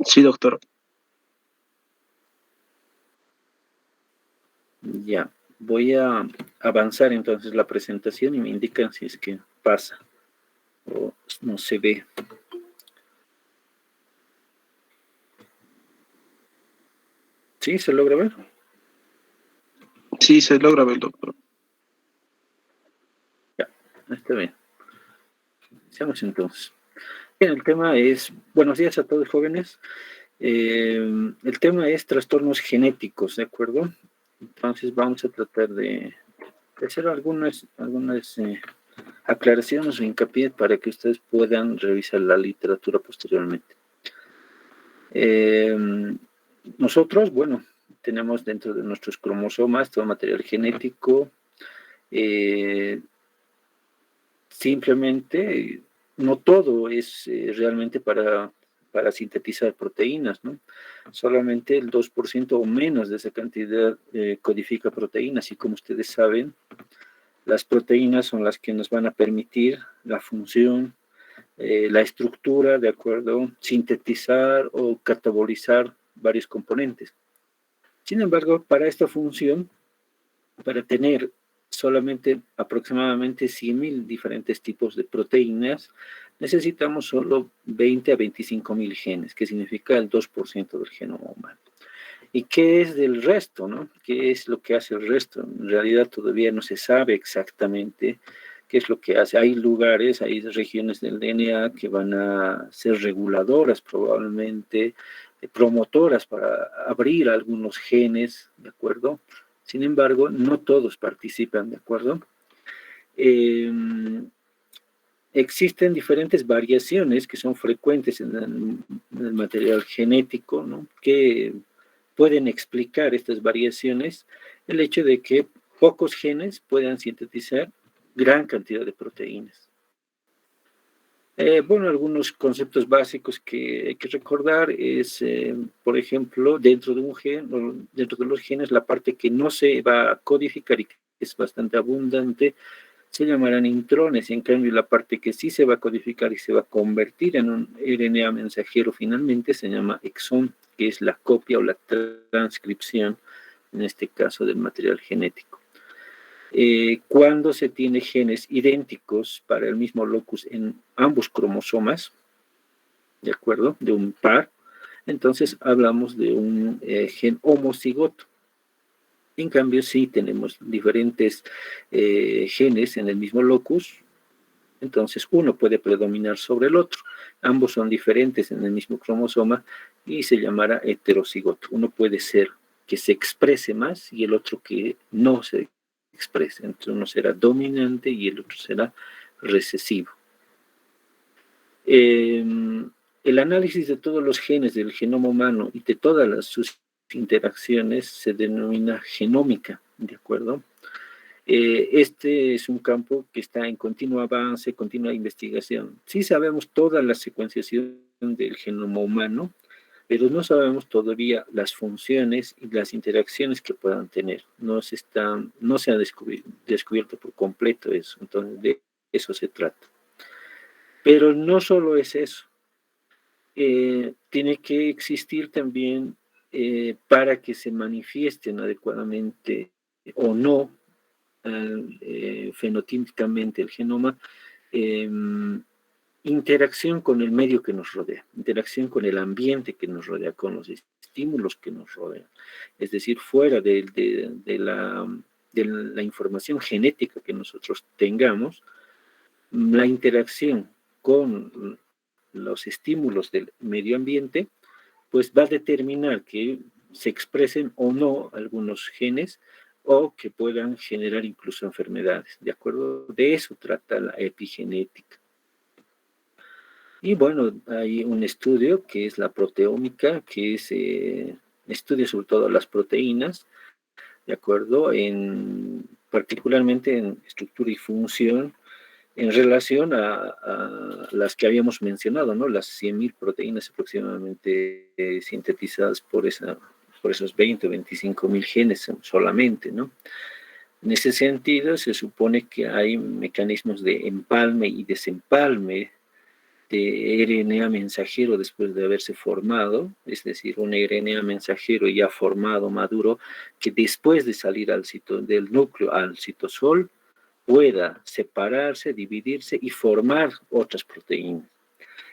Sí, doctor. Ya, voy a avanzar entonces la presentación y me indican si es que pasa o no se ve. ¿Sí? ¿Se logra ver? Sí, se logra ver, doctor. Ya, está bien. Iniciamos entonces. Bien, el tema es, buenos días a todos jóvenes. El tema es trastornos genéticos, ¿de acuerdo? Entonces vamos a tratar de hacer algunas aclaraciones o hincapié para que ustedes puedan revisar la literatura posteriormente. Nosotros, bueno, tenemos dentro de nuestros cromosomas todo material genético. Simplemente no todo es realmente para sintetizar proteínas, ¿no? Solamente el 2% o menos de esa cantidad codifica proteínas y como ustedes saben, las proteínas son las que nos van a permitir la función, la estructura, de acuerdo, sintetizar o catabolizar varios componentes. Sin embargo, para esta función, para tener solamente aproximadamente 100.000 diferentes tipos de proteínas, necesitamos solo 20 a 25.000 genes, que significa el 2% del genoma humano. ¿Y qué es del resto, no? ¿Qué es lo que hace el resto? En realidad todavía no se sabe exactamente qué es lo que hace. Hay lugares, hay regiones del DNA que van a ser reguladoras probablemente, promotoras para abrir algunos genes, ¿de acuerdo? Sin embargo, no todos participan, ¿de acuerdo? Eh, Existen diferentes variaciones que son frecuentes en el material genético, ¿no? Que pueden explicar estas variaciones, el hecho de que pocos genes puedan sintetizar gran cantidad de proteínas. Bueno, algunos conceptos básicos que hay que recordar es, por ejemplo, dentro de un gen, dentro de los genes, la parte que no se va a codificar y que es bastante abundante, se llamarán intrones, y en cambio la parte que sí se va a codificar y se va a convertir en un RNA mensajero finalmente se llama exón, que es la copia o la transcripción, en este caso del material genético. Cuando se tiene genes idénticos para el mismo locus en ambos cromosomas, ¿de acuerdo? De un par, entonces hablamos de un gen homocigoto. En cambio, sí tenemos diferentes genes en el mismo locus, entonces uno puede predominar sobre el otro. Ambos son diferentes en el mismo cromosoma y se llamará heterocigoto. Uno puede ser que se exprese más y el otro que no se exprese. Entonces uno será dominante y el otro será recesivo. El análisis de todos los genes del genoma humano y de todas sus interacciones se denomina genómica, ¿de acuerdo? Este es un campo que está en continuo avance, continua investigación. Sí sabemos toda la secuenciación del genoma humano, pero no sabemos todavía las funciones y las interacciones que puedan tener. No se ha descubierto por completo eso, entonces de eso se trata. Pero no solo es eso, tiene que existir también para que se manifiesten adecuadamente o no fenotípicamente el genoma, eh, interacción con el medio que nos rodea, interacción con el ambiente que nos rodea, con los estímulos que nos rodean. Es decir, fuera de la información genética que nosotros tengamos, la interacción con los estímulos del medio ambiente, pues va a determinar que se expresen o no algunos genes o que puedan generar incluso enfermedades. ¿De acuerdo? De eso trata la epigenética. Y bueno, hay un estudio que es la proteómica, que es estudia sobre todo las proteínas, ¿de acuerdo? Particularmente en estructura y función, en relación a las que habíamos mencionado, ¿no? Las 100.000 proteínas aproximadamente sintetizadas por esos 20 o 25.000 genes solamente, ¿no? En ese sentido, se supone que hay mecanismos de empalme y desempalme de RNA mensajero después de haberse formado, es decir, un RNA mensajero ya formado, maduro, que después de salir del núcleo al citosol pueda separarse, dividirse y formar otras proteínas.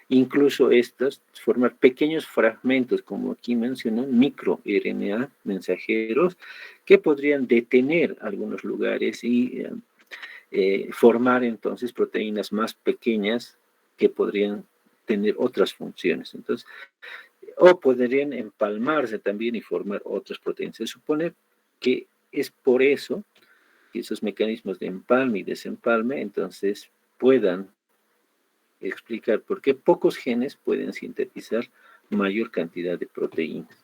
Incluso estas, formar pequeños fragmentos, como aquí mencionan, microRNA mensajeros, que podrían detener algunos lugares y formar entonces proteínas más pequeñas que podrían tener otras funciones. Entonces, o podrían empalmarse también y formar otras proteínas. Se supone que es por eso que esos mecanismos de empalme y desempalme entonces puedan explicar por qué pocos genes pueden sintetizar mayor cantidad de proteínas.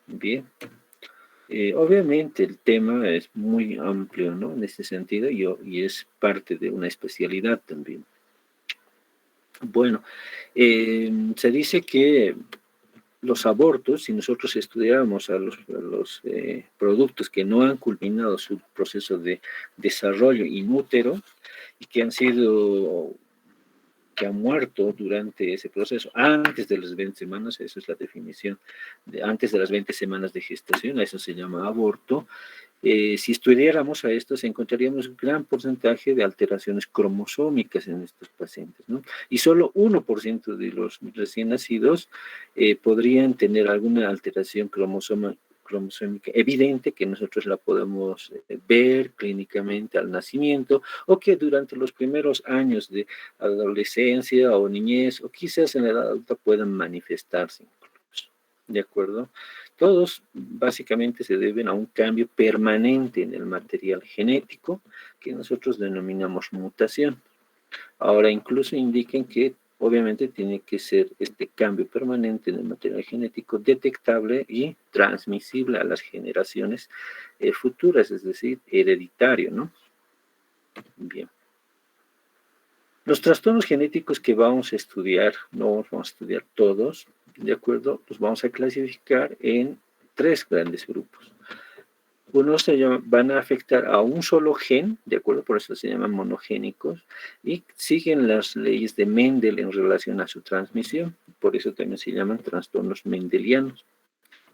Bien. Obviamente el tema es muy amplio, ¿no? En este sentido, y es parte de una especialidad también. Bueno, se dice que los abortos, si nosotros estudiáramos a los productos que no han culminado su proceso de desarrollo in útero y que han muerto durante ese proceso, antes de las 20 semanas, esa es la definición, antes de las 20 semanas de gestación, a eso se llama aborto. Si estudiáramos a estos, encontraríamos un gran porcentaje de alteraciones cromosómicas en estos pacientes, ¿no? Y solo 1% de los recién nacidos podrían tener alguna alteración cromosómica evidente, que nosotros la podemos ver clínicamente al nacimiento, o que durante los primeros años de adolescencia o niñez, o quizás en la edad adulta puedan manifestarse incluso, ¿de acuerdo? Todos básicamente se deben a un cambio permanente en el material genético que nosotros denominamos mutación. Ahora incluso indican que obviamente tiene que ser este cambio permanente en el material genético detectable y transmisible a las generaciones futuras, es decir, hereditario, ¿no? Bien. Los trastornos genéticos que vamos a estudiar, no vamos a estudiar todos, ¿de acuerdo? Los vamos a clasificar en 3 grandes grupos. Unos van a afectar a un solo gen, ¿de acuerdo? Por eso se llaman monogénicos, y siguen las leyes de Mendel en relación a su transmisión, por eso también se llaman trastornos mendelianos.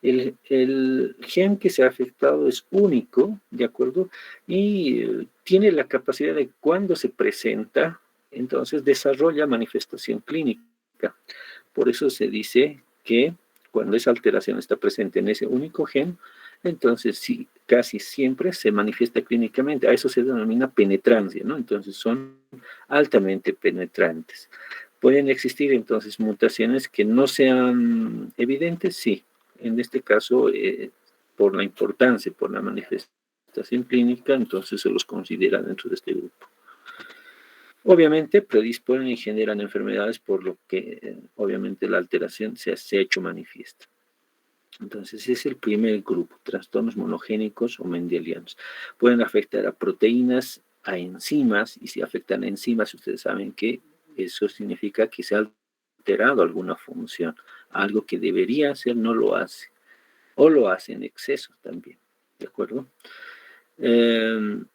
El gen que se ha afectado es único, ¿de acuerdo? Y tiene la capacidad de cuando se presenta, entonces desarrolla manifestación clínica. Por eso se dice que cuando esa alteración está presente en ese único gen, entonces sí, casi siempre se manifiesta clínicamente. A eso se denomina penetrancia, ¿no? Entonces son altamente penetrantes. ¿Pueden existir entonces mutaciones que no sean evidentes? Sí. En este caso, por la importancia, por la manifestación clínica, entonces se los considera dentro de este grupo. Obviamente predisponen y generan enfermedades por lo que obviamente la alteración se ha hecho manifiesta. Entonces es el primer grupo, trastornos monogénicos o mendelianos. Pueden afectar a proteínas, a enzimas, y si afectan a enzimas, ustedes saben que eso significa que se ha alterado alguna función, algo que debería hacer no lo hace, o lo hace en exceso también, ¿de acuerdo? El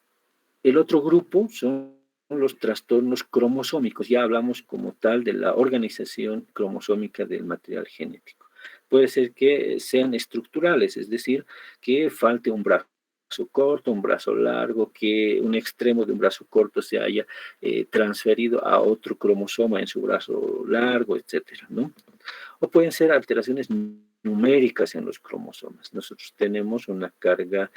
otro grupo son los trastornos cromosómicos, ya hablamos como tal de la organización cromosómica del material genético. Puede ser que sean estructurales, es decir, que falte un brazo corto, un brazo largo, que un extremo de un brazo corto se haya transferido a otro cromosoma en su brazo largo, etcétera, ¿no? O pueden ser alteraciones numéricas en los cromosomas. Nosotros tenemos una carga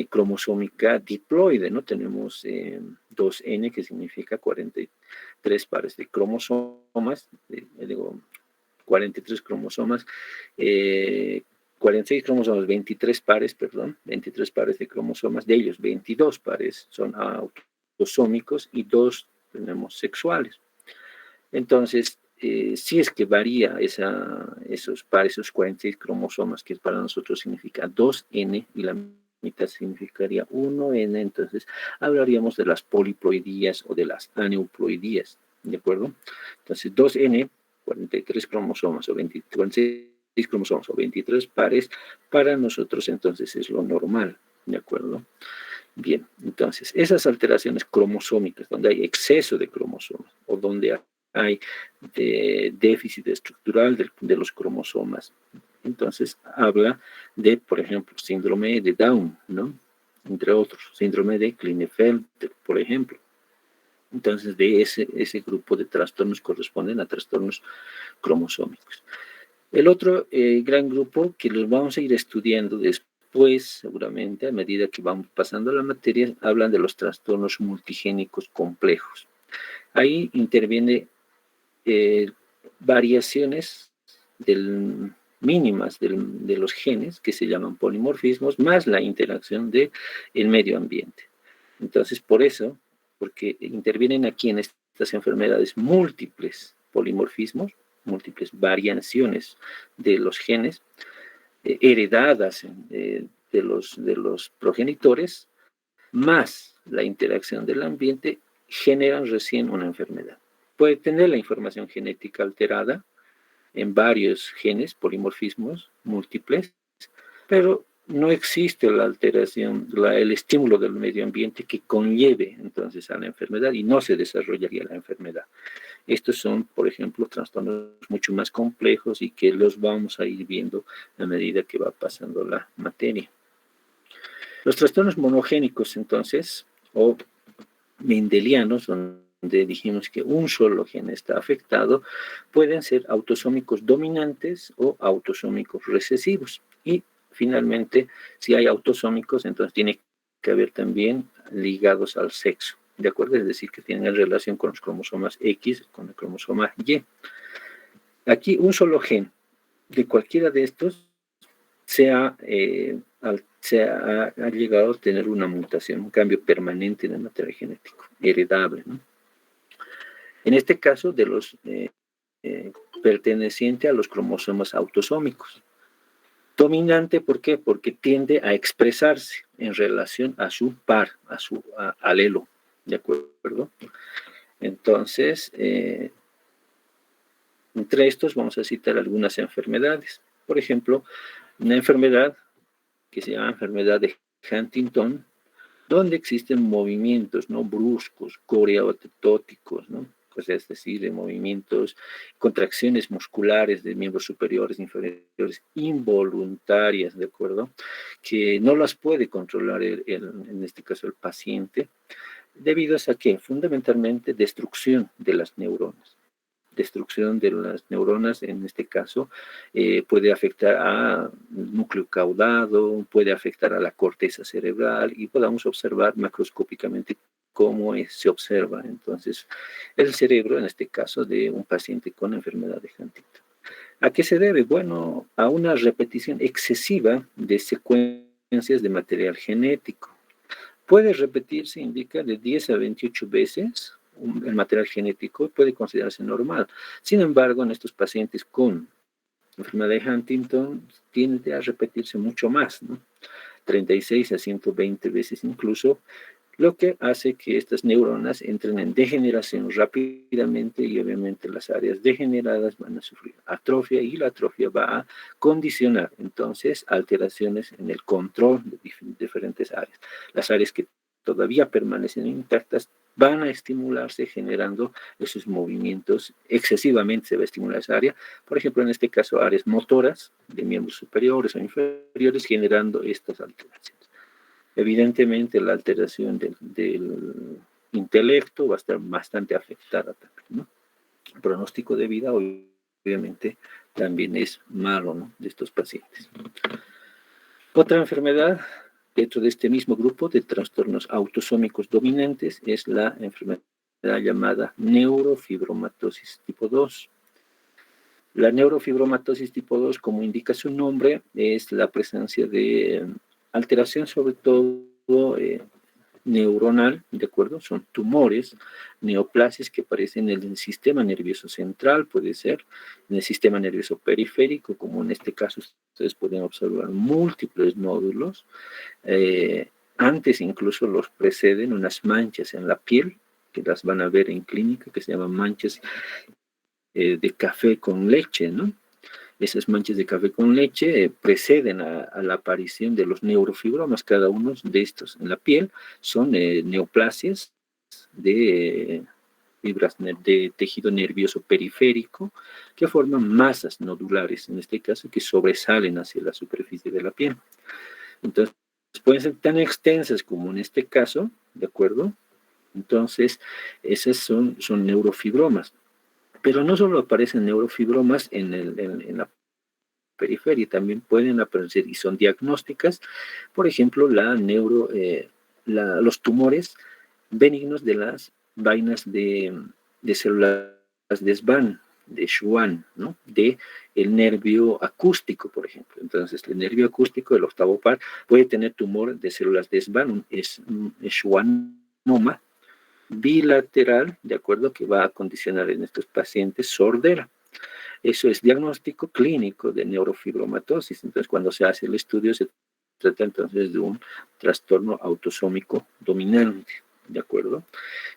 cromosómica diploide, ¿no? Tenemos 2N, que significa 43 pares de cromosomas, digo, 43 cromosomas, 46 cromosomas, 23 pares, perdón, 23 pares de cromosomas, de ellos 22 pares son autosómicos y 2 tenemos sexuales. Entonces, si es que varía esos pares, esos 46 cromosomas, que para nosotros significa 2N y la mitad significaría 1N, entonces hablaríamos de las poliploidías o de las aneuploidías, ¿de acuerdo? Entonces, 2N, 43 cromosomas o 26 cromosomas o 23 pares, para nosotros entonces es lo normal, ¿de acuerdo? Bien, entonces, esas alteraciones cromosómicas, donde hay exceso de cromosomas o donde hay de déficit estructural de los cromosomas. Entonces, habla de, por ejemplo, síndrome de Down, ¿no? Entre otros, síndrome de Klinefelter, por ejemplo. Entonces, de ese grupo de trastornos corresponden a trastornos cromosómicos. El otro gran grupo que los vamos a ir estudiando después, seguramente, a medida que vamos pasando la materia, hablan de los trastornos multigénicos complejos. Ahí interviene variaciones mínimas de los genes, que se llaman polimorfismos, más la interacción del medio ambiente. Entonces, por eso, porque intervienen aquí en estas enfermedades múltiples polimorfismos, múltiples variaciones de los genes, heredadas de los progenitores, más la interacción del ambiente, generan recién una enfermedad. Puede tener la información genética alterada en varios genes, polimorfismos múltiples, pero no existe la alteración, el estímulo del medio ambiente que conlleve entonces a la enfermedad y no se desarrollaría la enfermedad. Estos son, por ejemplo, trastornos mucho más complejos y que los vamos a ir viendo a medida que va pasando la materia. Los trastornos monogénicos, entonces, o mendelianos, donde dijimos que un solo gen está afectado, pueden ser autosómicos dominantes o autosómicos recesivos. Y finalmente, si hay autosómicos, entonces tiene que haber también ligados al sexo, ¿de acuerdo? Es decir, que tienen relación con los cromosomas X, con el cromosoma Y. Aquí un solo gen de cualquiera de estos ha llegado a tener una mutación, un cambio permanente en el material genético, heredable, ¿no? En este caso, de los perteneciente a los cromosomas autosómicos. Dominante, ¿por qué? Porque tiende a expresarse en relación a su par, a su alelo, ¿de acuerdo? Entonces, entre estos vamos a citar algunas enfermedades. Por ejemplo, una enfermedad que se llama enfermedad de Huntington, donde existen movimientos, ¿no?, bruscos, coreotetóticos, ¿no?, pues es decir, de movimientos, contracciones musculares de miembros superiores, inferiores, involuntarias, ¿de acuerdo?, que no las puede controlar en este caso el paciente, debido a que fundamentalmente destrucción de las neuronas. Destrucción de las neuronas, en este caso, puede afectar al núcleo caudado, puede afectar a la corteza cerebral y podamos observar macroscópicamente cómo se observa entonces el cerebro, en este caso, de un paciente con enfermedad de Huntington. ¿A qué se debe? Bueno, a una repetición excesiva de secuencias de material genético. Puede repetirse, indica, de 10 a 28 veces el material genético, puede considerarse normal. Sin embargo, en estos pacientes con enfermedad de Huntington tiende a repetirse mucho más, ¿no? 36 a 120 veces incluso, lo que hace que estas neuronas entren en degeneración rápidamente y obviamente las áreas degeneradas van a sufrir atrofia y la atrofia va a condicionar entonces alteraciones en el control de diferentes áreas. Las áreas que todavía permanecen intactas van a estimularse generando esos movimientos, excesivamente se va a estimular esa área, por ejemplo en este caso áreas motoras de miembros superiores o inferiores generando estas alteraciones. Evidentemente la alteración del intelecto va a estar bastante afectada también, ¿no? El pronóstico de vida obviamente también es malo, ¿no?, de estos pacientes. Otra enfermedad dentro de este mismo grupo de trastornos autosómicos dominantes es la enfermedad llamada neurofibromatosis tipo 2. La neurofibromatosis tipo 2, como indica su nombre, es la presencia de alteración sobre todo neuronal, ¿de acuerdo? Son tumores, neoplasias que aparecen en el sistema nervioso central, puede ser, en el sistema nervioso periférico, como en este caso ustedes pueden observar múltiples nódulos. Antes incluso los preceden unas manchas en la piel, que las van a ver en clínica, que se llaman manchas de café con leche, ¿no? Esas manchas de café con leche preceden a la aparición de los neurofibromas. Cada uno de estos en la piel son neoplasias de fibras de tejido nervioso periférico que forman masas nodulares, en este caso, que sobresalen hacia la superficie de la piel. Entonces, pueden ser tan extensas como en este caso, ¿de acuerdo? Entonces, esas son neurofibromas. Pero no solo aparecen neurofibromas en la periferia, también pueden aparecer y son diagnósticas, por ejemplo, los tumores benignos de las vainas de células de Schwann, de Schwann, ¿no? De el nervio acústico, por ejemplo. Entonces, el nervio acústico, el octavo par, puede tener tumor de células de Schwann, es un schwannoma bilateral, de acuerdo, que va a condicionar en estos pacientes sordera. Eso es diagnóstico clínico de neurofibromatosis. Entonces, cuando se hace el estudio, se trata entonces de un trastorno autosómico dominante, ¿de acuerdo?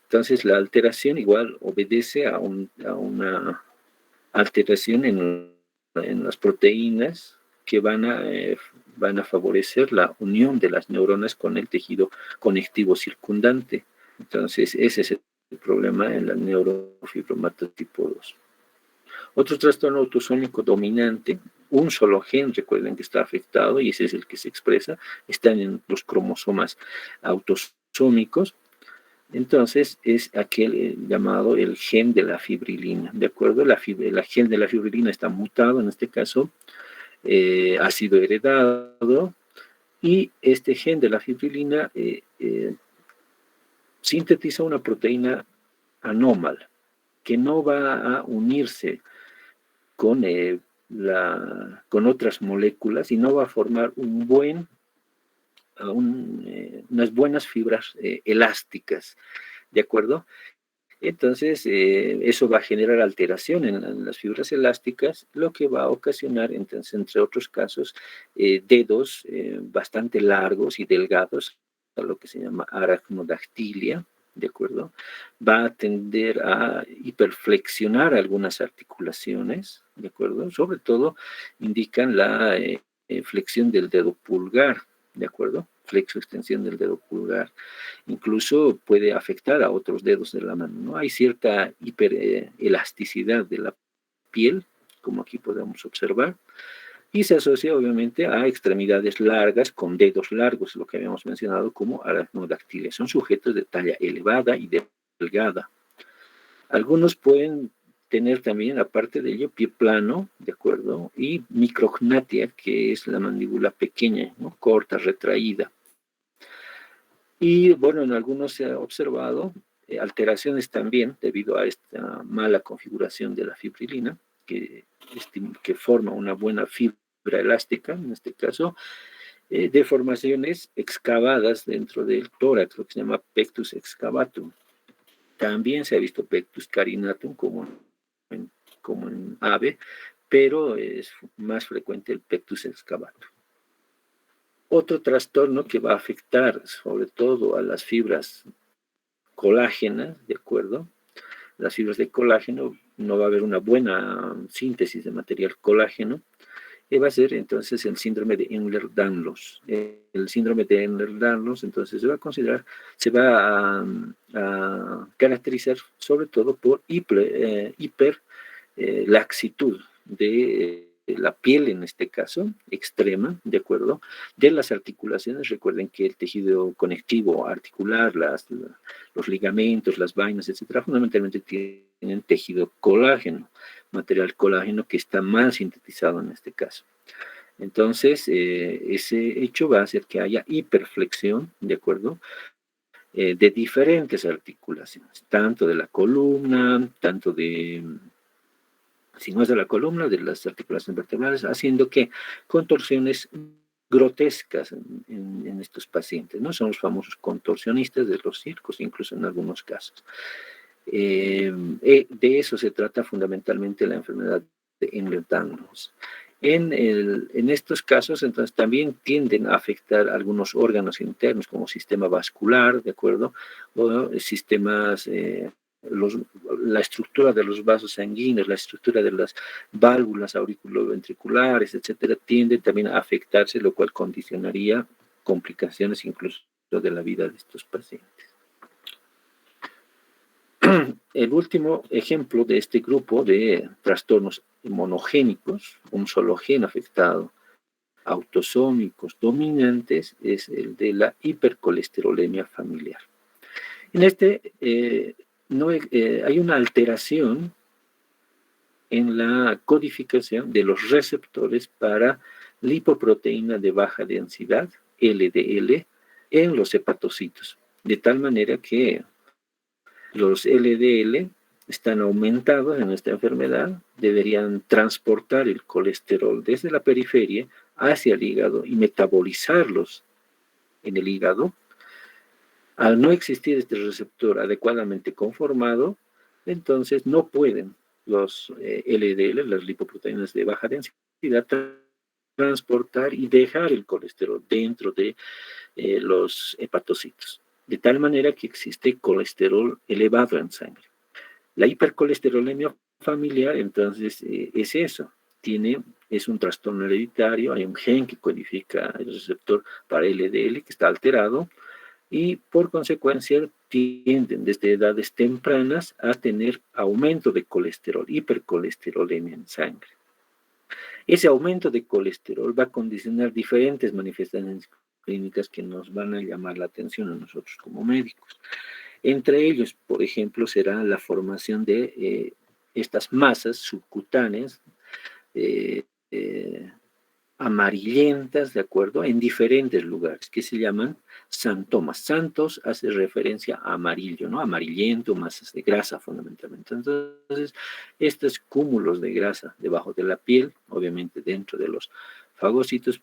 Entonces, la alteración igual obedece a una alteración en las proteínas que van a favorecer la unión de las neuronas con el tejido conectivo circundante. Entonces, ese es el problema en la neurofibromatosis tipo 2. Otro trastorno autosómico dominante, un solo gen, recuerden que está afectado y ese es el que se expresa, están en los cromosomas autosómicos. Entonces es aquel llamado el gen de la fibrilina, ¿de acuerdo? El gen de la fibrilina está mutado, en este caso ha sido heredado y este gen de la fibrilina sintetiza una proteína anómala que no va a unirse con otras moléculas y no va a formar unas buenas fibras elásticas, ¿de acuerdo? Entonces, eso va a generar alteración en las fibras elásticas, lo que va a ocasionar, entonces, entre otros casos, dedos bastante largos y delgados, lo que se llama aracnodactilia, ¿de acuerdo? Va a tender a hiperflexionar algunas articulaciones, ¿de acuerdo? Sobre todo indican la flexión del dedo pulgar, ¿de acuerdo? Flexo-extensión del dedo pulgar. Incluso puede afectar a otros dedos de la mano, ¿no? Hay cierta hiperelasticidad de la piel, como aquí podemos observar, y se asocia obviamente a extremidades largas con dedos largos, lo que habíamos mencionado como aracnodactiles. Son sujetos de talla elevada y delgada. Algunos pueden tener también, aparte de ello, pie plano, ¿de acuerdo? Y micrognatia, que es la mandíbula pequeña, ¿no? Corta, retraída. Y bueno, en algunos se ha observado alteraciones también debido a esta mala configuración de la fibrilina, que forma una buena fibra elástica, en este caso, deformaciones excavadas dentro del tórax, lo que se llama pectus excavatum. También se ha visto pectus carinatum como en ave, pero es más frecuente el pectus excavatum. Otro trastorno que va a afectar sobre todo a las fibras colágenas, ¿de acuerdo? Las fibras de colágeno, no va a haber una buena síntesis de material colágeno, y va a ser entonces el síndrome de Ehlers-Danlos. El síndrome de Ehlers-Danlos, entonces se va a caracterizar sobre todo por hiperlaxitud de la piel, en este caso, extrema, ¿de acuerdo? De las articulaciones, recuerden que el tejido conectivo articular, los ligamentos, las vainas, etcétera, fundamentalmente tienen tejido colágeno, material colágeno que está mal sintetizado en este caso. Entonces, ese hecho va a hacer que haya hiperflexión, ¿de acuerdo? De diferentes articulaciones, tanto de la columna, tanto si no es de la columna, de las articulaciones vertebrales, haciendo que contorsiones grotescas en estos pacientes, ¿no? Son los famosos contorsionistas de los circos, incluso en algunos casos. De eso se trata fundamentalmente la enfermedad de Ehlers-Danlos. En estos casos, entonces, también tienden a afectar algunos órganos internos, como sistema vascular, ¿de acuerdo? O sistemas la estructura de los vasos sanguíneos, la estructura de las válvulas auriculoventriculares, etcétera, tiende también a afectarse, lo cual condicionaría complicaciones incluso de la vida de estos pacientes. El último ejemplo de este grupo de trastornos monogénicos, un solo gen afectado, autosómicos dominantes, es el de la hipercolesterolemia familiar. En este hay una alteración en la codificación de los receptores para lipoproteína de baja densidad, LDL, en los hepatocitos, de tal manera que los LDL están aumentados en esta enfermedad, deberían transportar el colesterol desde la periferia hacia el hígado y metabolizarlos en el hígado. Al no existir este receptor adecuadamente conformado, entonces no pueden los LDL, las lipoproteínas de baja densidad, transportar y dejar el colesterol dentro de los hepatocitos, de tal manera que existe colesterol elevado en sangre. La hipercolesterolemia familiar, entonces, es eso. Es un trastorno hereditario, hay un gen que codifica el receptor para LDL que está alterado, y por consecuencia tienden desde edades tempranas a tener aumento de colesterol, hipercolesterolemia en sangre. Ese aumento de colesterol va a condicionar diferentes manifestaciones clínicas que nos van a llamar la atención a nosotros como médicos. Entre ellos, por ejemplo, será la formación de estas masas subcutáneas amarillentas, ¿de acuerdo?, en diferentes lugares, que se llaman santomas. Santos hace referencia a amarillo, ¿no? Amarillento, masas de grasa fundamentalmente. Entonces, estos cúmulos de grasa debajo de la piel, obviamente dentro de los fagocitos,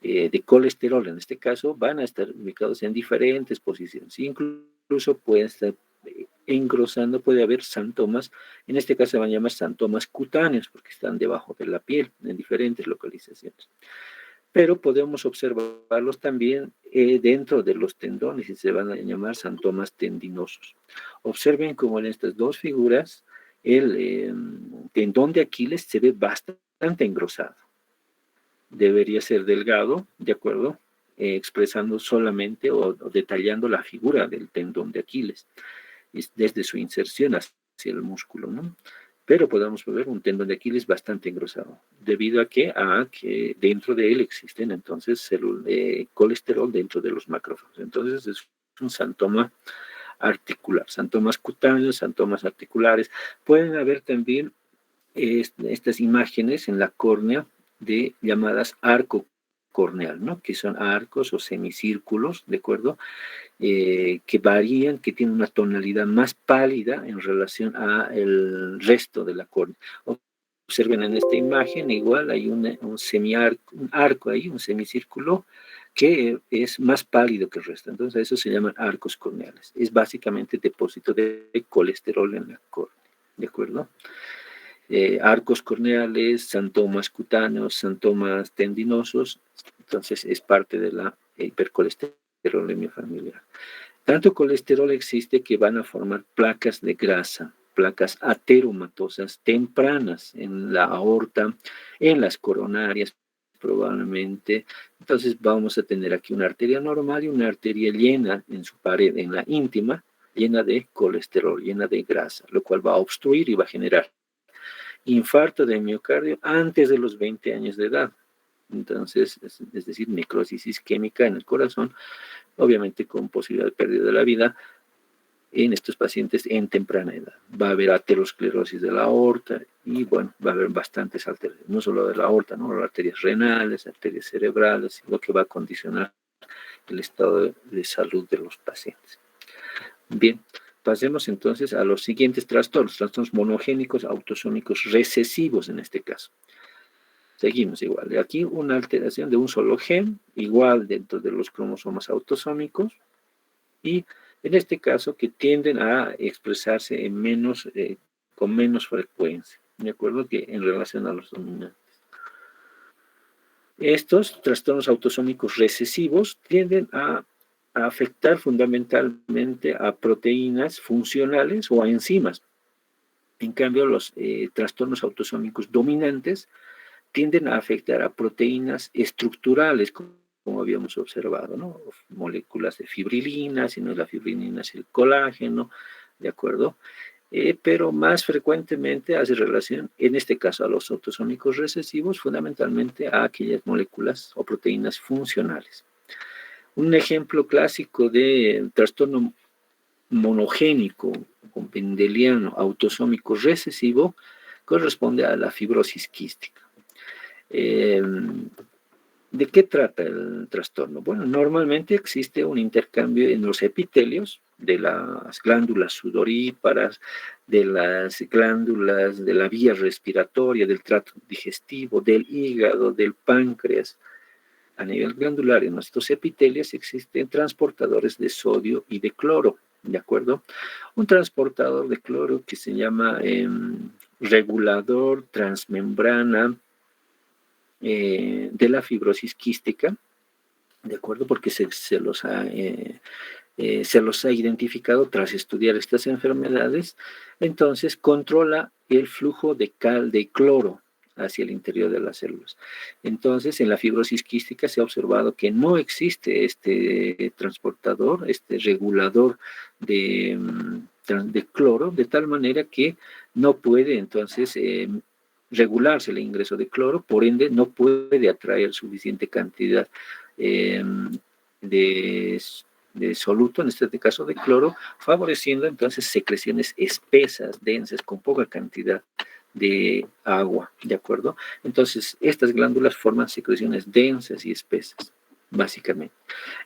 de colesterol en este caso, van a estar ubicados en diferentes posiciones. Incluso pueden estar engrosando, puede haber santomas, en este caso se van a llamar santomas cutáneos, porque están debajo de la piel, en diferentes localizaciones. Pero podemos observarlos también dentro de los tendones, y se van a llamar santomas tendinosos. Observen cómo en estas dos figuras el tendón de Aquiles se ve bastante engrosado. Debería ser delgado, ¿de acuerdo? Expresando solamente o detallando la figura del tendón de Aquiles, desde su inserción hacia el músculo, ¿no? Pero podemos ver un tendón de Aquiles bastante engrosado, debido a que dentro de él existen entonces células de colesterol dentro de los macrófagos. Entonces es un santoma articular, santomas cutáneos, santomas articulares. Pueden haber también estas imágenes en la córnea llamadas arco corneal, ¿no? Que son arcos o semicírculos, ¿de acuerdo? Que varían, que tienen una tonalidad más pálida en relación al resto de la córnea. Observen en esta imagen, igual hay un arco ahí, un semicírculo, que es más pálido que el resto. Entonces, eso se llaman arcos corneales. Es básicamente depósito de colesterol en la córnea, ¿de acuerdo? Arcos corneales, santomas cutáneos, santomas tendinosos, entonces es parte de la hipercolesterolemia familiar. Tanto colesterol existe que van a formar placas de grasa, placas ateromatosas tempranas en la aorta, en las coronarias probablemente. Entonces vamos a tener aquí una arteria normal y una arteria llena en su pared, en la íntima, llena de colesterol, llena de grasa, lo cual va a obstruir y va a generar infarto de miocardio antes de los 20 años de edad. Entonces, es decir, necrosis isquémica en el corazón, obviamente con posibilidad de pérdida de la vida en estos pacientes en temprana edad. Va a haber aterosclerosis de la aorta y, bueno, va a haber bastantes alteraciones, no solo de la aorta, ¿no? Arterias renales, arterias cerebrales, lo que va a condicionar el estado de salud de los pacientes. Bien. Pasemos entonces a los siguientes trastornos monogénicos autosómicos recesivos en este caso. Seguimos igual. Aquí una alteración de un solo gen, igual dentro de los cromosomas autosómicos, y en este caso que tienden a expresarse con menos frecuencia, ¿de acuerdo? Que en relación a los dominantes. Estos trastornos autosómicos recesivos tienden a afectar fundamentalmente a proteínas funcionales o a enzimas. En cambio, los trastornos autosómicos dominantes tienden a afectar a proteínas estructurales, como habíamos observado, ¿no? Moléculas de fibrilina, si no es la fibrilina es el colágeno, ¿de acuerdo? Pero más frecuentemente hace relación, en este caso, a los autosómicos recesivos, fundamentalmente a aquellas moléculas o proteínas funcionales. Un ejemplo clásico de trastorno monogénico o mendeliano autosómico recesivo corresponde a la fibrosis quística. ¿De qué trata el trastorno? Bueno, normalmente existe un intercambio en los epitelios de las glándulas sudoríparas, de las glándulas de la vía respiratoria, del tracto digestivo, del hígado, del páncreas. A nivel glandular, en nuestros epitelios existen transportadores de sodio y de cloro, ¿de acuerdo? Un transportador de cloro que se llama regulador transmembrana de la fibrosis quística, ¿de acuerdo? Porque se los ha identificado tras estudiar estas enfermedades. Entonces, controla el flujo de cloro hacia el interior de las células. Entonces, en la fibrosis quística se ha observado que no existe este transportador, este regulador de cloro, de tal manera que no puede entonces regularse el ingreso de cloro, por ende no puede atraer suficiente cantidad de soluto, en este caso de cloro, favoreciendo entonces secreciones espesas, densas, con poca cantidad de agua, ¿de acuerdo? Entonces, estas glándulas forman secreciones densas y espesas, básicamente.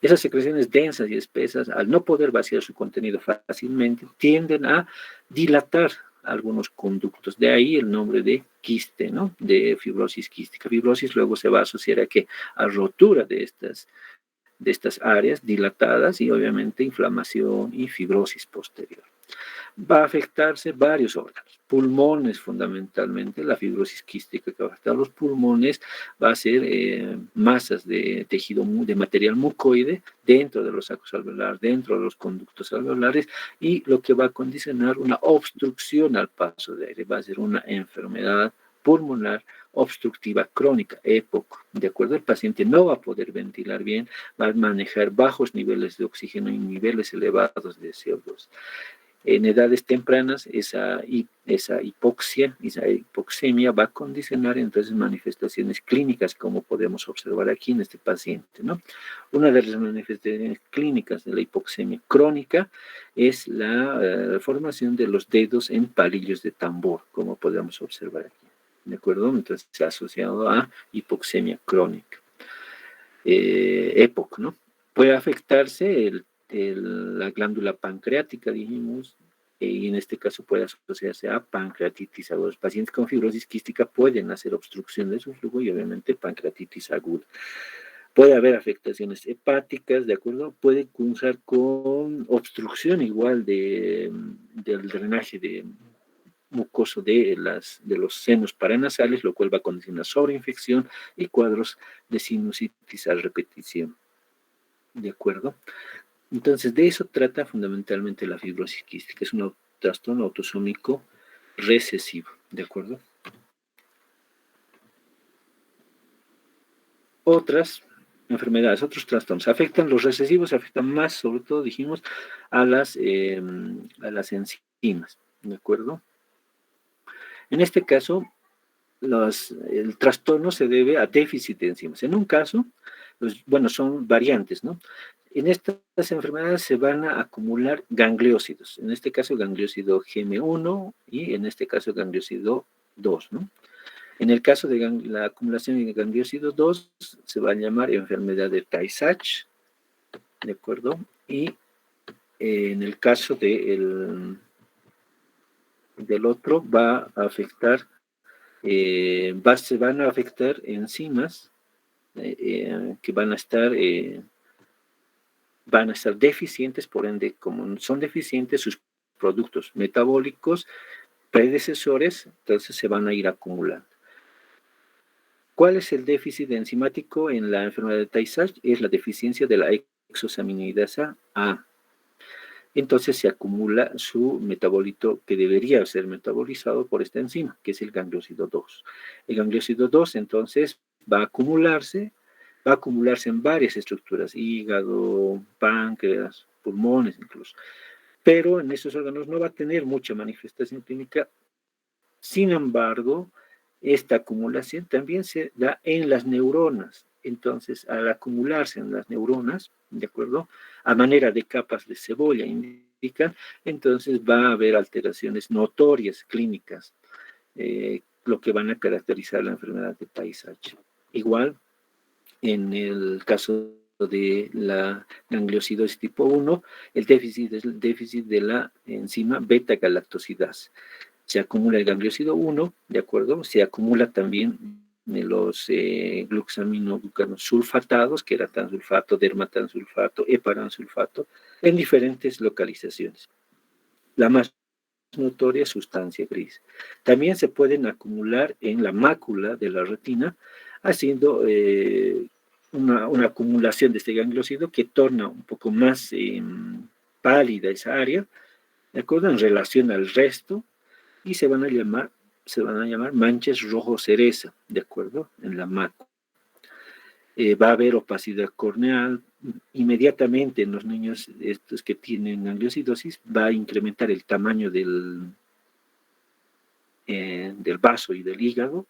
Esas secreciones densas y espesas, al no poder vaciar su contenido fácilmente, tienden a dilatar algunos conductos. De ahí el nombre de quiste, ¿no? De fibrosis quística. Fibrosis luego se va a asociar a que a rotura de estas áreas dilatadas y obviamente inflamación y fibrosis posterior. Va a afectarse varios órganos, pulmones fundamentalmente, la fibrosis quística que va a afectar los pulmones, va a ser masas de tejido, de material mucoide dentro de los sacos alveolares, dentro de los conductos alveolares, y lo que va a condicionar una obstrucción al paso de aire, va a ser una enfermedad pulmonar obstructiva crónica, EPOC, ¿de acuerdo? El paciente no va a poder ventilar bien, va a manejar bajos niveles de oxígeno y niveles elevados de CO2. En edades tempranas, esa hipoxemia va a condicionar entonces manifestaciones clínicas, como podemos observar aquí en este paciente, ¿no? Una de las manifestaciones clínicas de la hipoxemia crónica es la formación de los dedos en palillos de tambor, como podemos observar aquí, ¿de acuerdo? Entonces se ha asociado a hipoxemia crónica. EPOC, ¿no? Puede afectarse la glándula pancreática, dijimos, y en este caso puede asociarse a pancreatitis aguda. Los pacientes con fibrosis quística pueden hacer obstrucción de su flujo y obviamente pancreatitis aguda. Puede haber afectaciones hepáticas, ¿de acuerdo? Puede cursar con obstrucción igual del drenaje mucoso de los senos paranasales, lo cual va a condicionar sobreinfección y cuadros de sinusitis a repetición. ¿De acuerdo? Entonces, de eso trata fundamentalmente la fibrosis quística. Es un trastorno autosómico recesivo. ¿De acuerdo? Otras enfermedades, otros trastornos afectan, los recesivos afectan más, sobre todo, dijimos, a las enzimas. ¿De acuerdo? En este caso, el trastorno se debe a déficit de enzimas. En un caso, son variantes, ¿no? En estas enfermedades se van a acumular gangliósidos, en este caso gangliósido GM1 y en este caso gangliósido 2, ¿no? En el caso de la acumulación de gangliósido 2 se va a llamar enfermedad de Tay-Sachs, ¿de acuerdo? Y en el caso del otro va a afectar se van a afectar enzimas que van a estar deficientes, por ende, como son deficientes sus productos metabólicos predecesores, entonces se van a ir acumulando. ¿Cuál es el déficit enzimático en la enfermedad de Tay-Sachs? Es la deficiencia de la exosaminidasa A. Entonces se acumula su metabolito que debería ser metabolizado por esta enzima, que es el gangliósido 2. El gangliósido 2 entonces va a acumularse en varias estructuras, hígado, páncreas, pulmones incluso. pero en esos órganos no va a tener mucha manifestación clínica. Sin embargo, esta acumulación también se da en las neuronas. Entonces, al acumularse en las neuronas, ¿de acuerdo? A manera de capas de cebolla indican, entonces va a haber alteraciones notorias clínicas, lo que van a caracterizar la enfermedad de Tay-Sachs. Igual, en el caso de la gangliosidosis tipo 1, el déficit es el déficit de la enzima beta-galactosidasa. Se acumula el gangliosido 1, ¿de acuerdo? Se acumula también los glucosaminosulfatados, que era tansulfato, dermatansulfato, heparansulfato, en diferentes localizaciones. La más notoria sustancia gris. También se pueden acumular en la mácula de la retina, haciendo una acumulación de este gangliosido que torna un poco más pálida esa área, ¿de acuerdo? En relación al resto, y se van a llamar manchas rojo cereza, ¿de acuerdo? En la mácula. Va a haber opacidad corneal. Inmediatamente en los niños estos que tienen gangliosidosis va a incrementar el tamaño del vaso y del hígado,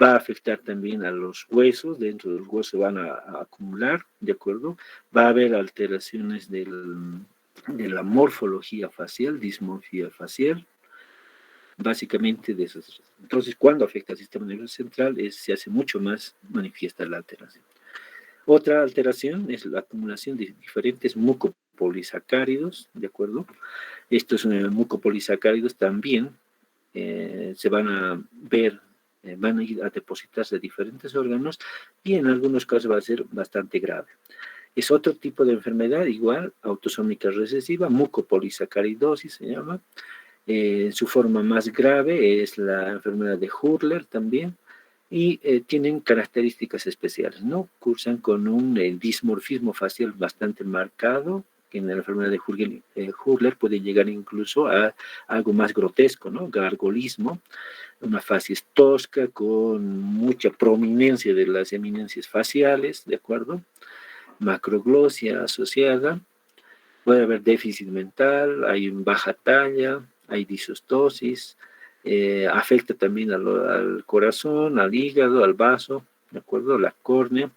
va a afectar también a los huesos, dentro del hueso van a acumular, ¿de acuerdo? Va a haber alteraciones de la morfología facial, dismorfia facial, básicamente de esos. Entonces, cuando afecta al sistema nervioso central, se hace mucho más manifiesta la alteración. Otra alteración es la acumulación de diferentes mucopolisacáridos, ¿de acuerdo? Estos mucopolisacáridos también se van a ver, van a ir a depositarse en diferentes órganos y en algunos casos va a ser bastante grave. Es otro tipo de enfermedad, igual, autosómica recesiva, mucopolisacaridosis se llama. Su forma más grave es la enfermedad de Hurler también, y tienen características especiales, ¿no? Cursan con un dismorfismo facial bastante marcado, que en la enfermedad de Hurler puede llegar incluso a algo más grotesco, ¿no? Gargolismo, una facies tosca con mucha prominencia de las eminencias faciales, ¿de acuerdo? Macroglosia asociada, puede haber déficit mental, hay baja talla, hay disostosis, afecta también al corazón, al hígado, al vaso, ¿de acuerdo? La córnea.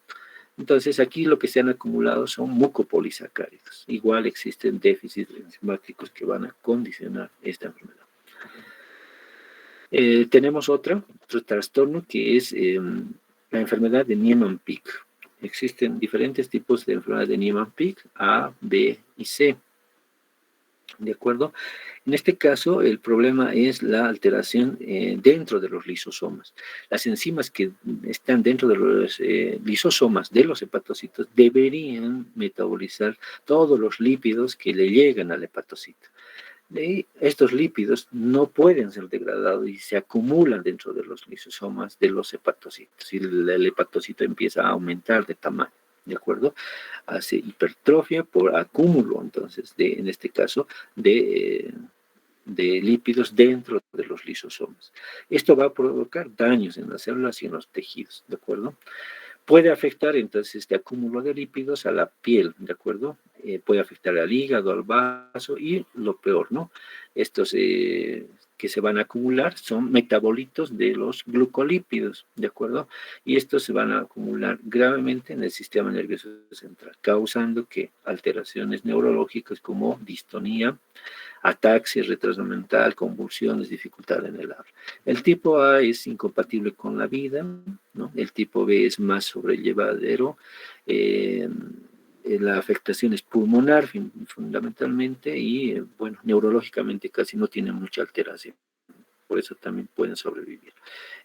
Entonces, aquí lo que se han acumulado son mucopolisacáridos. Igual existen déficits enzimáticos que van a condicionar esta enfermedad. Tenemos otro trastorno que es la enfermedad de Niemann-Pick. Existen diferentes tipos de enfermedad de Niemann-Pick, A, B y C. ¿De acuerdo? En este caso, el problema es la alteración dentro de los lisosomas. Las enzimas que están dentro de los lisosomas de los hepatocitos deberían metabolizar todos los lípidos que le llegan al hepatocito. Y estos lípidos no pueden ser degradados y se acumulan dentro de los lisosomas de los hepatocitos. Y el hepatocito empieza a aumentar de tamaño. ¿De acuerdo? Hace hipertrofia por acúmulo, entonces, en este caso, de lípidos dentro de los lisosomas. Esto va a provocar daños en las células y en los tejidos, ¿de acuerdo? Puede afectar entonces este acúmulo de lípidos a la piel, ¿de acuerdo? Puede afectar al hígado, al vaso y lo peor, ¿no? Estos que se van a acumular son metabolitos de los glucolípidos, ¿de acuerdo? Y estos se van a acumular gravemente en el sistema nervioso central, causando que alteraciones neurológicas como distonía, ataxia, retraso mental, convulsiones, dificultad en el habla. El tipo A es incompatible con la vida, ¿no? El tipo B es más sobrellevadero, la afectación es pulmonar fundamentalmente y, bueno, neurológicamente casi no tiene mucha alteración. Por eso también pueden sobrevivir.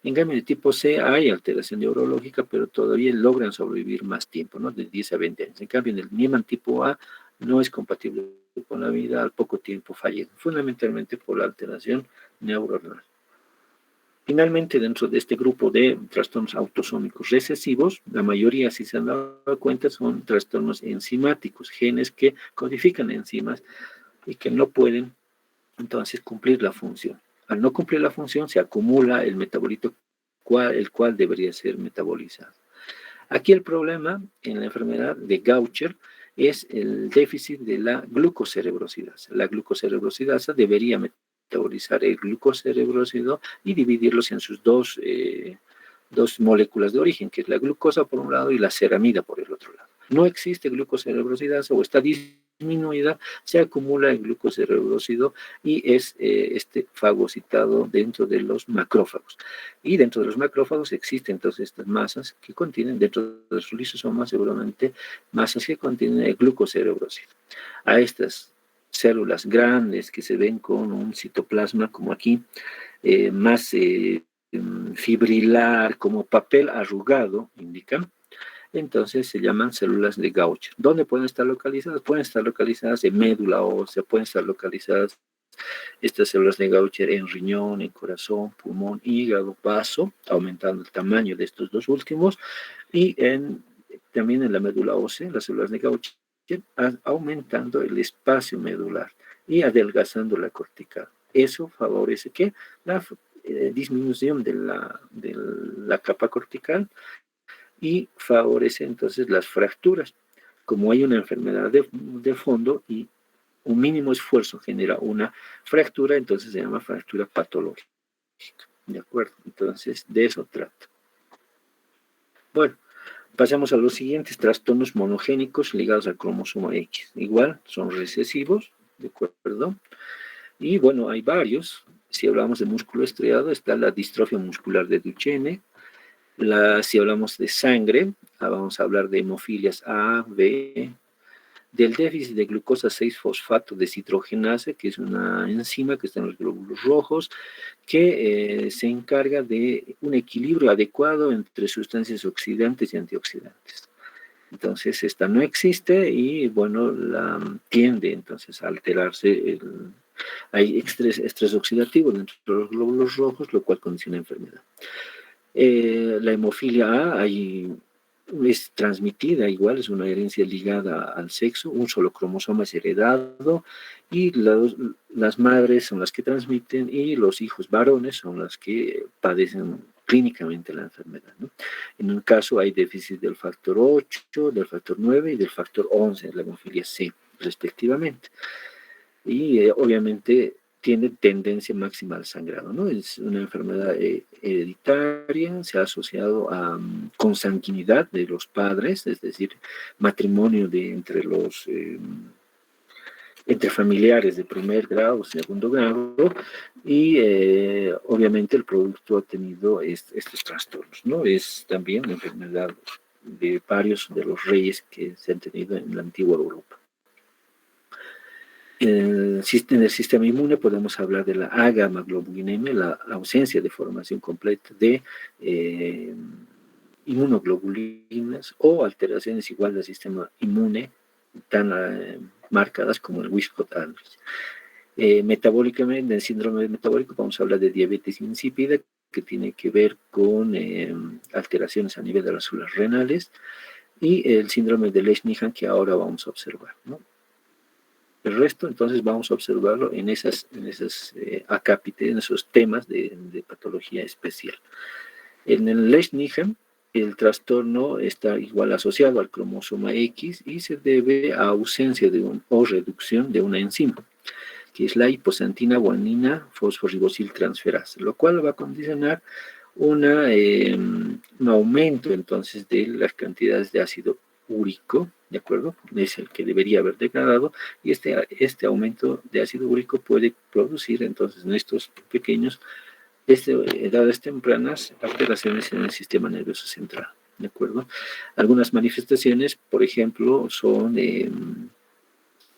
En cambio, en el tipo C hay alteración neurológica, pero todavía logran sobrevivir más tiempo, ¿no? De 10 a 20 años. En cambio, en el Niemann tipo A no es compatible con la vida, al poco tiempo fallecen, fundamentalmente por la alteración neuronal. Finalmente, dentro de este grupo de trastornos autosómicos recesivos, la mayoría, si se han dado cuenta, son trastornos enzimáticos, genes que codifican enzimas y que no pueden entonces cumplir la función. Al no cumplir la función, se acumula el metabolito, el cual debería ser metabolizado. Aquí el problema en la enfermedad de Gaucher es el déficit de la glucocerebrosidasa. La glucocerebrosidasa debería metabolizar el glucocerebrósido y dividirlos en sus dos moléculas de origen, que es la glucosa por un lado y la ceramida por el otro lado. No existe glucocerebrosidasa o está disminuida, se acumula el glucocerebrósido y es fagocitado dentro de los macrófagos. Y dentro de los macrófagos existen entonces estas masas que contienen, dentro de los lisosomas seguramente, masas que contienen el glucocerebrósido. A estas células grandes que se ven con un citoplasma como aquí, más fibrilar, como papel arrugado, indican, entonces se llaman células de Gaucher. ¿Dónde pueden estar localizadas? Pueden estar localizadas en médula ósea, pueden estar localizadas estas células de Gaucher en riñón, en corazón, pulmón, hígado, vaso, aumentando el tamaño de estos dos últimos, y también en la médula ósea, las células de Gaucher, aumentando el espacio medular y adelgazando la cortical. Eso favorece que la disminución de la capa cortical y favorece entonces las fracturas. Como hay una enfermedad de fondo y un mínimo esfuerzo genera una fractura, entonces se llama fractura patológica. ¿De acuerdo? Entonces, de eso trata. Bueno, pasemos a los siguientes trastornos monogénicos ligados al cromosoma X. Igual, son recesivos, ¿de acuerdo? Y bueno, hay varios. Si hablamos de músculo estriado, está la distrofia muscular de Duchenne. Si hablamos de sangre, vamos a hablar de hemofilias A, B, del déficit de glucosa 6-fosfato deshidrogenasa, que es una enzima que está en los glóbulos rojos, que se encarga de un equilibrio adecuado entre sustancias oxidantes y antioxidantes. Entonces, esta no existe y, bueno, tiende entonces a alterarse. Hay estrés oxidativo dentro de los glóbulos rojos, lo cual condiciona enfermedad. La hemofilia A es transmitida igual, es una herencia ligada al sexo, un solo cromosoma es heredado y las madres son las que transmiten y los hijos varones son las que padecen clínicamente la enfermedad, ¿no? En un caso hay déficit del factor 8, del factor 9 y del factor 11, la hemofilia C, respectivamente. Y obviamente tiene tendencia máxima al sangrado, ¿no? Es una enfermedad hereditaria, se ha asociado a consanguinidad de los padres, es decir, matrimonio entre familiares de primer grado o segundo grado, y obviamente el producto ha tenido estos trastornos, ¿no? Es también una enfermedad de varios de los reyes que se han tenido en la antigua Europa. En el sistema inmune podemos hablar de la agamaglobulinemia, la ausencia de formación completa de inmunoglobulinas o alteraciones igual del sistema inmune tan marcadas como el Wiskott-Aldrich. Metabólicamente, en el síndrome metabólico vamos a hablar de diabetes insípida, que tiene que ver con alteraciones a nivel de las células renales, y el síndrome de Lesch-Nyhan, que ahora vamos a observar, ¿no? El resto, entonces, vamos a observarlo en esas acápites, en esos temas de patología especial. En el Lesch-Nyhan, el trastorno está igual asociado al cromosoma X y se debe a ausencia o reducción de una enzima, que es la hiposantina guanina fosforibosiltransferasa, lo cual va a condicionar un aumento entonces de las cantidades de ácido úrico, ¿de acuerdo? Es el que debería haber degradado, y este aumento de ácido úrico puede producir entonces en estos pequeños, edades tempranas, alteraciones en el sistema nervioso central, ¿de acuerdo? Algunas manifestaciones, por ejemplo, son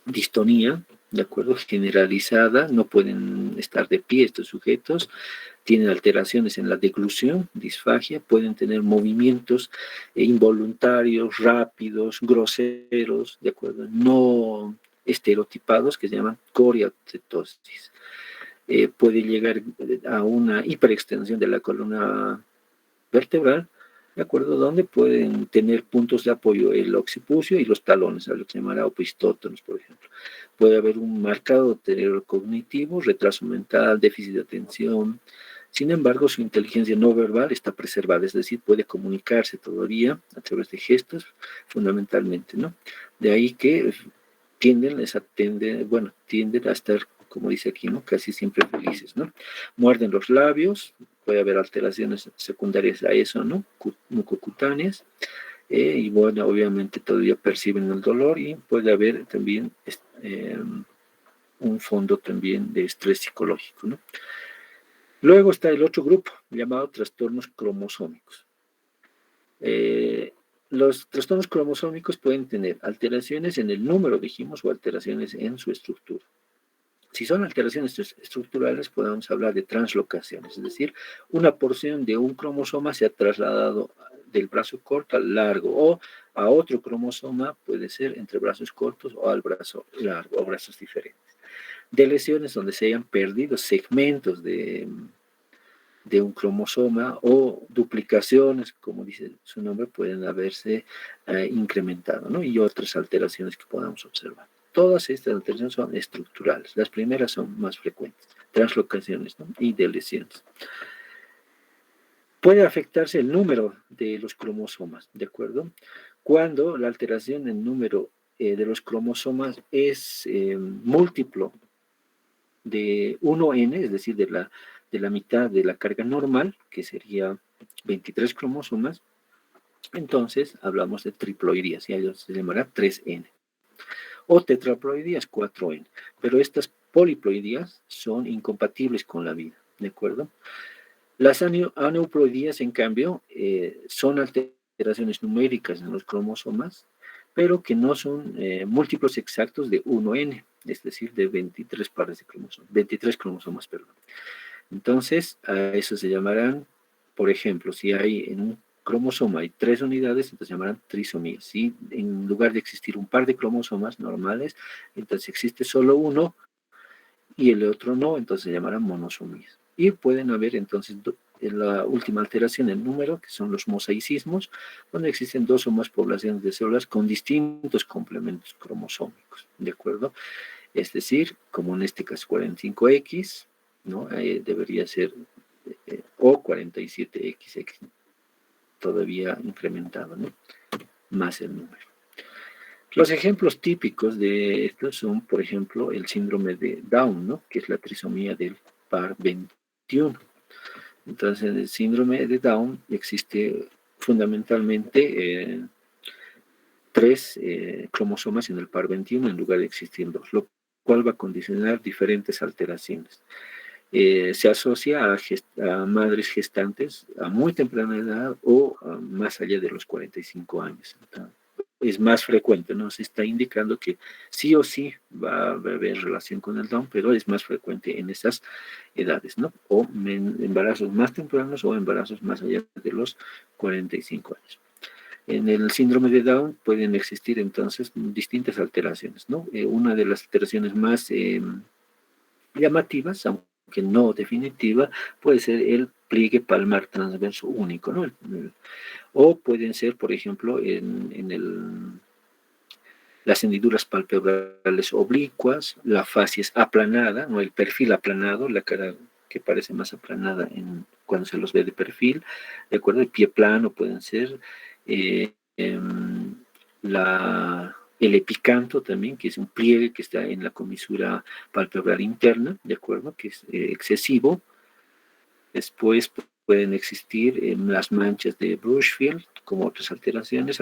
distonía, ¿de acuerdo? Generalizada, no pueden estar de pie estos sujetos, tienen alteraciones en la deglución, disfagia, pueden tener movimientos involuntarios, rápidos, groseros, ¿de acuerdo? No estereotipados, que se llaman coriacetosis. Puede llegar a una hiperextensión de la columna vertebral, ¿de acuerdo? Donde pueden tener puntos de apoyo el occipucio y los talones, a lo que se llamará opistótonos, por ejemplo. Puede haber un marcado deterioro cognitivo, retraso mental, déficit de atención, Sin embargo, su inteligencia no verbal está preservada, es decir, puede comunicarse todavía a través de gestos, fundamentalmente, ¿no? De ahí que tienden a estar, como dice aquí, ¿no? Casi siempre felices, ¿no? Muerden los labios, puede haber alteraciones secundarias a eso, ¿no? Mucocutáneas, y bueno, obviamente todavía perciben el dolor y puede haber también un fondo también de estrés psicológico, ¿no? Luego está el otro grupo, llamado trastornos cromosómicos. Los trastornos cromosómicos pueden tener alteraciones en el número, dijimos, o alteraciones en su estructura. Si son alteraciones estructurales, podemos hablar de translocaciones, es decir, una porción de un cromosoma se ha trasladado del brazo corto al largo, o a otro cromosoma, puede ser entre brazos cortos o al brazo largo, o brazos diferentes. De lesiones donde se hayan perdido segmentos de un cromosoma, o duplicaciones, como dice su nombre, pueden haberse incrementado, ¿no? Y otras alteraciones que podamos observar. Todas estas alteraciones son estructurales. Las primeras son más frecuentes, translocaciones, ¿no? Y de lesiones. Puede afectarse el número de los cromosomas, ¿de acuerdo? Cuando la alteración del número de los cromosomas es múltiplo de 1N, es decir, de la mitad de la carga normal, que sería 23 cromosomas, entonces hablamos de triploidías, y a ellos se llamará 3N. O tetraploidías, 4N. Pero estas poliploidías son incompatibles con la vida, ¿de acuerdo? Las aneuploidías, en cambio, son alteraciones numéricas en los cromosomas, pero que no son múltiplos exactos de 1N, es decir, de 23 pares de cromosomas, 23 cromosomas, perdón. Entonces, a eso se llamarán, por ejemplo, si hay en un cromosoma hay 3 unidades, entonces se llamarán trisomías. Si en lugar de existir un par de cromosomas normales, entonces existe solo uno y el otro no, entonces se llamarán monosomías. Y pueden haber entonces la última alteración en número, que son los mosaicismos, donde existen 2 o más poblaciones de células con distintos complementos cromosómicos, ¿de acuerdo? Es decir, como en este caso 45X, ¿no? Debería ser o 47XX, todavía incrementado, ¿no? Más el número. Los ejemplos típicos de esto son, por ejemplo, el síndrome de Down, ¿no? Que es la trisomía del par 21. Entonces, en el síndrome de Down existe fundamentalmente 3 cromosomas en el par 21 en lugar de existir 2, lo cual va a condicionar diferentes alteraciones. Se asocia a madres gestantes a muy temprana edad o más allá de los 45 años. Entonces, es más frecuente, ¿no? Se está indicando que sí o sí va a haber relación con el Down, pero es más frecuente en esas edades, ¿no? O embarazos más tempranos o embarazos más allá de los 45 años. En el síndrome de Down pueden existir entonces distintas alteraciones, ¿no? Una de las alteraciones más llamativas, aunque no definitiva, puede ser el pliegue palmar transverso único, ¿no? O pueden ser, por ejemplo, las hendiduras palpebrales oblicuas, la facies aplanada, ¿no? El perfil aplanado, la cara que parece más aplanada cuando se los ve de perfil, ¿de acuerdo? El pie plano pueden ser, el epicanto también, que es un pliegue que está en la comisura palpebral interna, ¿de acuerdo? Que es excesivo. Después pueden existir las manchas de Brushfield, como otras alteraciones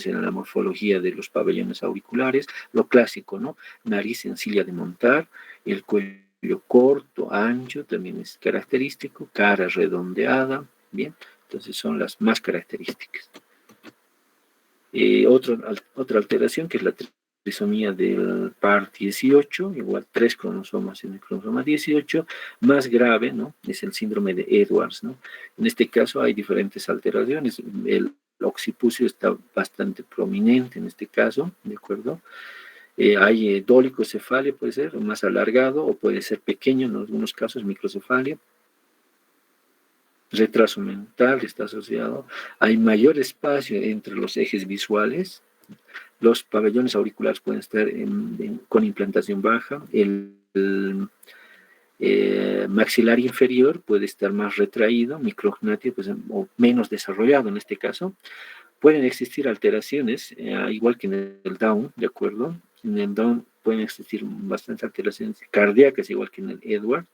en la morfología de los pabellones auriculares, lo clásico, ¿no? Nariz sencilla de montar, el cuello corto, ancho, también es característico, cara redondeada, ¿bien? Entonces son las más características. Otra alteración que es la trisomía del par 18, igual 3 cromosomas en el cromosoma 18, más grave, ¿no? Es el síndrome de Edwards, ¿no? En este caso hay diferentes alteraciones. El occipucio está bastante prominente en este caso, ¿de acuerdo? Hay dolicocefalia, puede ser más alargado o puede ser pequeño, en algunos casos microcefalia. Retraso mental está asociado. Hay mayor espacio entre los ejes visuales. Los pabellones auriculares pueden estar con implantación baja. Maxilar inferior puede estar más retraído, micrognatio pues, o menos desarrollado en este caso. Pueden existir alteraciones, igual que en el Down, ¿de acuerdo? En el Down pueden existir bastantes alteraciones cardíacas, igual que en el Edward.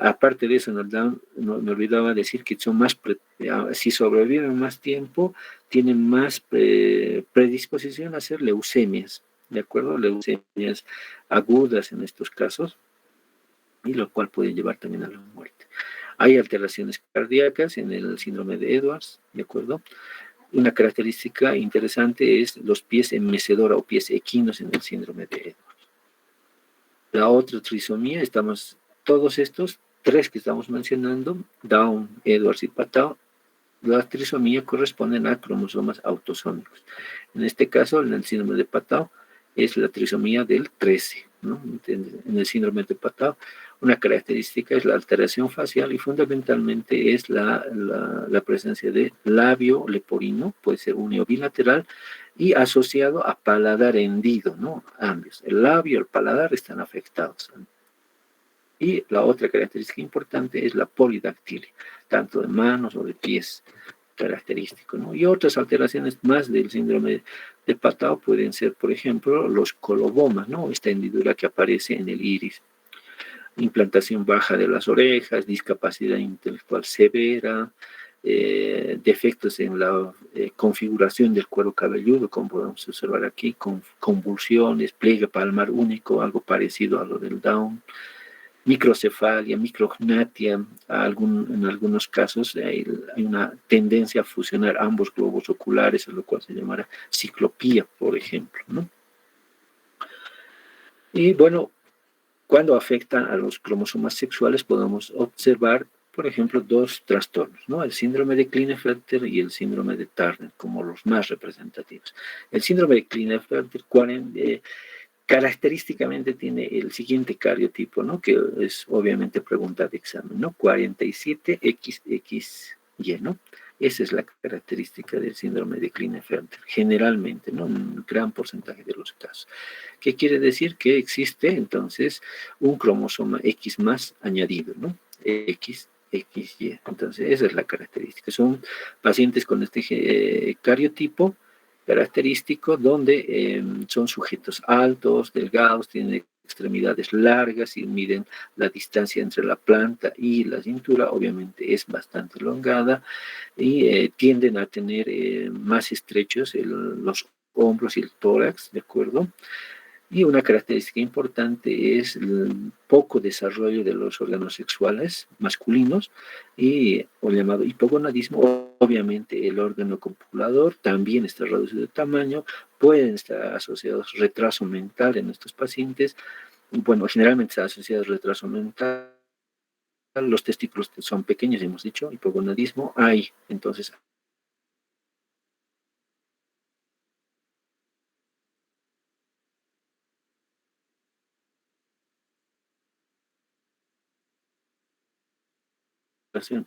Aparte de eso, en el Down, no, me olvidaba decir que son más, si sobreviven más tiempo, tienen más predisposición a hacer leucemias, ¿de acuerdo? Leucemias agudas en estos casos, y lo cual puede llevar también a la muerte. Hay alteraciones cardíacas en el síndrome de Edwards, ¿de acuerdo? Una característica interesante es los pies en mecedora o pies equinos en el síndrome de Edwards. La otra trisomía, todos estos tres que estamos mencionando, Down, Edwards y Patau, la trisomía corresponden a cromosomas autosómicos. En este caso, en el síndrome de Patau, es la trisomía del 13, ¿no? En el síndrome de Patau, una característica es la alteración facial y fundamentalmente es la presencia de labio leporino, puede ser unio bilateral, y asociado a paladar hendido, ¿no? Ambos, el labio y el paladar están afectados. Y la otra característica importante es la polidactilia, tanto de manos o de pies, característico, ¿no? Y otras alteraciones más del síndrome de Patau pueden ser, por ejemplo, los colobomas, ¿no? Esta hendidura que aparece en el iris. Implantación baja de las orejas, discapacidad intelectual severa, defectos en la configuración del cuero cabelludo, como podemos observar aquí, con convulsiones, pliegue palmar único, algo parecido a lo del Down, microcefalia, micrognatia, en algunos casos hay una tendencia a fusionar ambos globos oculares, a lo cual se llamará ciclopía, por ejemplo, ¿no? Y bueno, cuando afectan a los cromosomas sexuales podemos observar, por ejemplo, dos trastornos, ¿no? El síndrome de Klinefelter y el síndrome de Turner, como los más representativos. El síndrome de Klinefelter característicamente tiene el siguiente cariotipo, ¿no? Que es obviamente pregunta de examen, ¿no? 47XXY, ¿no? Esa es la característica del síndrome de Klinefelter, generalmente, ¿no? Un gran porcentaje de los casos. ¿Qué quiere decir? Que existe entonces un cromosoma X más añadido, ¿no? XY. Entonces, esa es la característica. Son pacientes con este cariotipo característico donde son sujetos altos, delgados, tienen extremidades largas y miden la distancia entre la planta y la cintura, obviamente es bastante elongada y tienden a tener más estrechos los hombros y el tórax, ¿de acuerdo? Y una característica importante es el poco desarrollo de los órganos sexuales masculinos o llamado hipogonadismo. Obviamente el órgano copulador también está reducido de tamaño, pueden estar asociados a retraso mental en estos pacientes. Bueno, generalmente está asociado a retraso mental. Los testículos son pequeños, hemos dicho, hipogonadismo. Hay entonces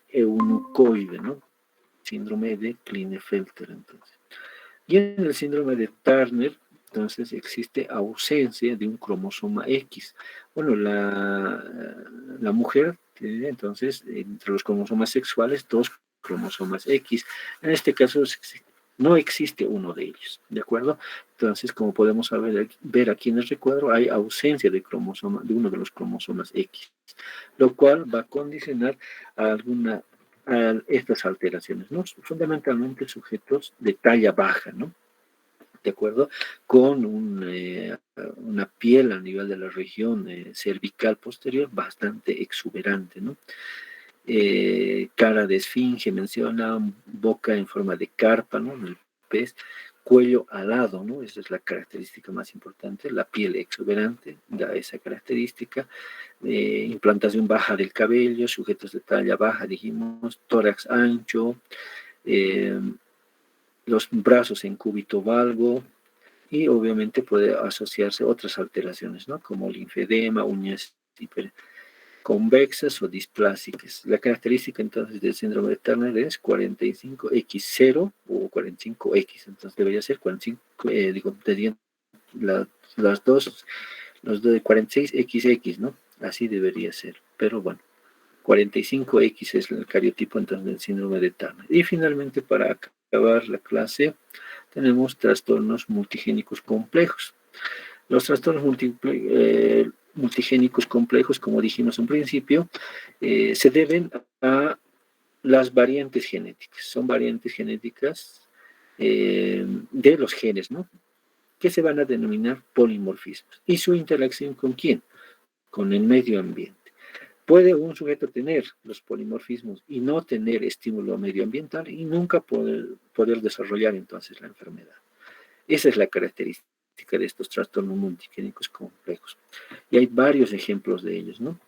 eunucoide, ¿no? Síndrome de Klinefelter, entonces. Y en el síndrome de Turner, entonces existe ausencia de un cromosoma X. Bueno, la mujer tiene entonces entre los cromosomas sexuales dos cromosomas X. En este caso no existe uno de ellos, ¿de acuerdo? Entonces, como podemos ver aquí en el recuadro, hay ausencia de uno de los cromosomas X, lo cual va a condicionar a estas alteraciones, ¿no? Fundamentalmente sujetos de talla baja, ¿no? ¿De acuerdo? Con una piel a nivel de la región cervical posterior bastante exuberante, ¿no? Cara de esfinge, menciona, boca en forma de carpa, ¿no? El pez, cuello alado, ¿no? Esa es la característica más importante, la piel exuberante da esa característica, implantación baja del cabello, sujetos de talla baja, dijimos, tórax ancho, los brazos en cúbito valgo, y obviamente puede asociarse otras alteraciones, ¿no? Como linfedema, uñas convexas o displásicas. La característica entonces del síndrome de Turner es 45X0 o 45X, entonces debería ser 45, las dos, los de 46XX, ¿no? así debería ser, pero bueno, 45X es el cariotipo entonces del síndrome de Turner. Y finalmente, para acabar la clase, tenemos trastornos multigénicos complejos. Los trastornos multigénicos complejos, como dijimos en principio, se deben a las variantes genéticas. Son variantes genéticas de los genes, ¿no? Que se van a denominar polimorfismos. ¿Y su interacción con quién? Con el medio ambiente. Puede un sujeto tener los polimorfismos y no tener estímulo medioambiental y nunca poder desarrollar entonces la enfermedad. Esa es la característica de estos trastornos multigénicos complejos. Y hay varios ejemplos de ellos, ¿no?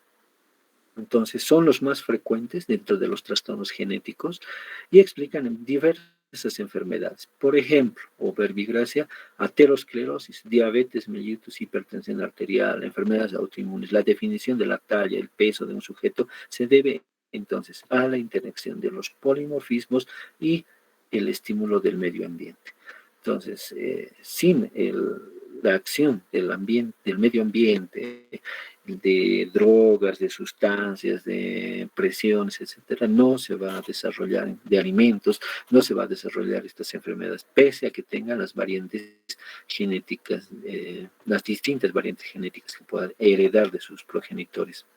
Entonces, son los más frecuentes dentro de los trastornos genéticos y explican diversas enfermedades. Por ejemplo, o verbigracia, aterosclerosis, diabetes mellitus, hipertensión arterial, enfermedades autoinmunes. La definición de la talla, el peso de un sujeto se debe entonces a la interacción de los polimorfismos y el estímulo del medio ambiente. Entonces, sin la acción del medio ambiente, de drogas, de sustancias, de presiones, etcétera, no se va a desarrollar, de alimentos, no se va a desarrollar estas enfermedades, pese a que tengan las variantes genéticas, las distintas variantes genéticas que puedan heredar de sus progenitores.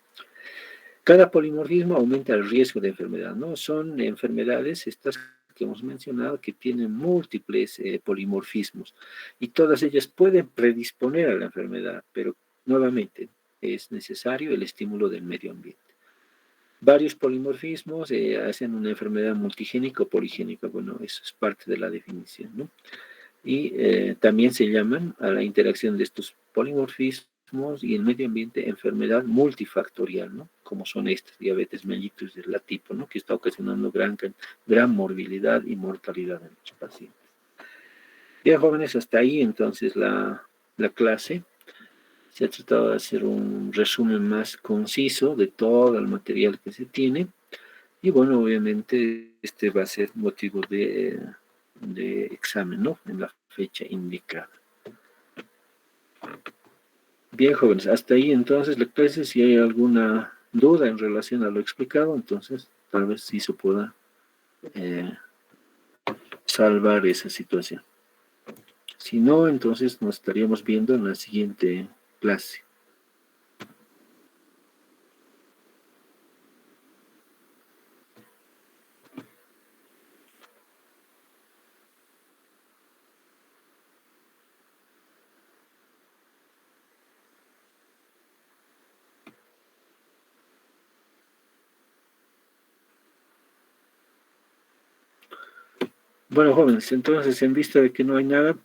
Cada polimorfismo aumenta el riesgo de enfermedad, ¿no? Son enfermedades estas que hemos mencionado que tienen múltiples polimorfismos y todas ellas pueden predisponer a la enfermedad, pero nuevamente es necesario el estímulo del medio ambiente. Varios polimorfismos hacen una enfermedad multigénica o poligénica, bueno, eso es parte de la definición, ¿no? Y también se llaman a la interacción de estos polimorfismos y el medio ambiente enfermedad multifactorial, ¿no? Como son estas, diabetes mellitus de la tipo, ¿no? Que está ocasionando gran morbilidad y mortalidad en los pacientes. Bien, jóvenes, hasta ahí entonces la clase. Se ha tratado de hacer un resumen más conciso de todo el material que se tiene. Y bueno, obviamente este va a ser motivo de examen, ¿no? En la fecha indicada. Bien, jóvenes, hasta ahí entonces la clase. Si hay alguna duda en relación a lo explicado, entonces tal vez sí se pueda salvar esa situación. Si no, entonces nos estaríamos viendo en la siguiente clase. Bueno, jóvenes, entonces en vista de que no hay nada,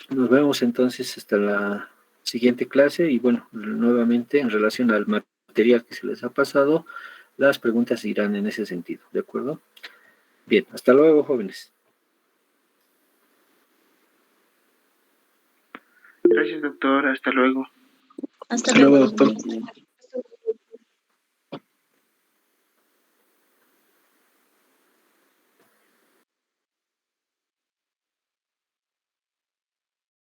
nos vemos entonces hasta la siguiente clase y bueno, nuevamente en relación al material que se les ha pasado, las preguntas irán en ese sentido, ¿de acuerdo? Bien, hasta luego, jóvenes. Gracias, doctor. Hasta luego. Hasta Hasta luego, luego, doctor. doctor.